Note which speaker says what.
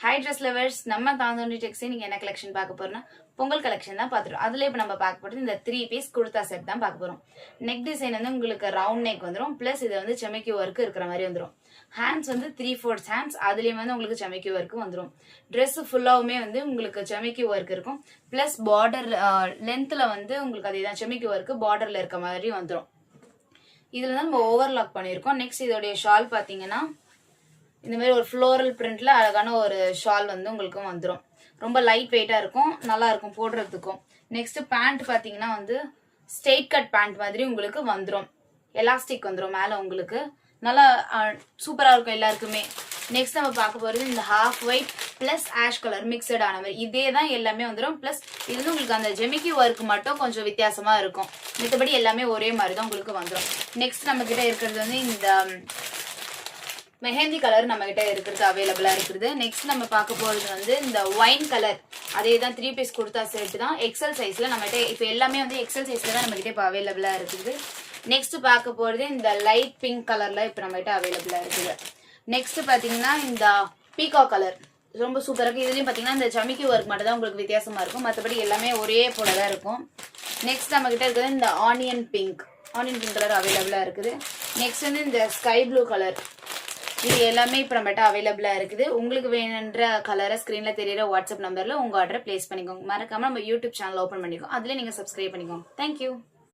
Speaker 1: High dress lovers, நம்ம தாந்தோண்டி டெக்ஸை நீங்க என்ன கலெக்ஷன் பார்க்க போறோம்னா பொங்கல் கலெக்ஷன் தான் பார்த்துரும். அதுல இப்ப நம்ம பார்க்க போறது இந்த 3 பீஸ் குர்தா செட் தான் பார்க்க போறோம். நெக் டிசைன் வந்து உங்களுக்கு ரவுண்ட் நெக் வந்துடும், பிளஸ் இது வந்து செமிக்கி ஒர்க் இருக்கிற மாதிரி வந்துடும். ஹேண்ட்ஸ் வந்து 3/4 ஹேண்ட்ஸ், அதுலயும் வந்து உங்களுக்கு செமிக்கி ஒர்க் வந்துடும். ட்ரெஸ் ஃபுல்லாவுமே வந்து உங்களுக்கு செமிக்கி ஒர்க் இருக்கும், பிளஸ் பார்டர் லென்த்ல வந்து உங்களுக்கு அதேதான் செமிக்கி ஒர்க் பார்டர்ல இருக்க மாதிரி வந்துடும். இதுல தான் நம்ம ஓவர்லாக் பண்ணியிருக்கோம். நெக்ஸ்ட் இதோடைய ஷால் பாத்தீங்கன்னா இந்த மாதிரி ஒரு ஃப்ளோரல் பிரிண்ட்ல அழகான ஒரு ஷால் வந்து உங்களுக்கு வந்துடும். ரொம்ப லைட் வெயிட்டா இருக்கும், நல்லா இருக்கும் போடுறதுக்கும். நெக்ஸ்ட் பேண்ட் பாத்தீங்கன்னா வந்து ஸ்ட்ரெயிட் கட் பேண்ட் மாதிரி உங்களுக்கு வந்துடும், எலாஸ்டிக் வந்துடும் மேல உங்களுக்கு, நல்லா சூப்பரா இருக்கும் எல்லாருக்குமே. நெக்ஸ்ட் நம்ம பார்க்க போறது இந்த half white plus ash colour mixed ஆன மாதிரி இதே தான் எல்லாமே வந்துடும். பிளஸ் இது வந்து உங்களுக்கு அந்த ஜெமிக்கி ஒர்க் மட்டும் கொஞ்சம் வித்தியாசமா இருக்கும், மற்றபடி எல்லாமே ஒரே மாதிரி தான் உங்களுக்கு வந்துடும். நெக்ஸ்ட் நம்ம கிட்ட இருக்கிறது வந்து இந்த மெஹந்தி கலர் நம்ம கிட்ட இருக்கிறது அவைலபிளா இருக்குது. நெக்ஸ்ட் நம்ம பார்க்க போறது வந்து இந்த ஒயின் கலர், அதே தான் 3 பீஸ் குர்தா செட் தான் எக்ஸல் சைஸ்ல நம்ம கிட்ட இப்போ எல்லாமே வந்து எக்ஸல் சைஸ்ல தான் நம்ம கிட்ட இப்போ அவைலபிளா இருக்குது. நெக்ஸ்ட் பார்க்க போறது இந்த லைட் பிங்க் கலர்ல இப்போ நம்ம கிட்ட அவைலபிளா இருக்குது. நெக்ஸ்ட் பாத்தீங்கன்னா இந்த பீகா கலர் ரொம்ப சூப்பரா இருக்கு. இதுலயும் பாத்தீங்கன்னா இந்த ஜமிக்கி ஒர்க் மட்டும் தான் உங்களுக்கு வித்தியாசமா இருக்கும், மற்றபடி எல்லாமே ஒரே போலதான் இருக்கும். நெக்ஸ்ட் நம்ம கிட்ட இருக்கிறது இந்த ஆனியன் பிங்க் கலர் அவைலபிளா இருக்குது. நெக்ஸ்ட் வந்து இந்த ஸ்கை ப்ளூ கலர், இது எல்லாமே இப்போ நம்மகிட்ட அவைலபிளா இருக்குது. உங்களுக்கு வேணுன்ற கலரை ஸ்கிரீன்ல தெரியற வாட்ஸ்அப் நம்பர்ல உங்க ஆர்டரை பிளேஸ் பண்ணிக்கோங்க. மறக்காம நம்ம யூடியூப் சேனல் ஓபன் பண்ணிக்கோங்க, அதுல நீங்க சப்ஸ்கிரைப் பண்ணிக்கோங்க. தேங்க்யூ.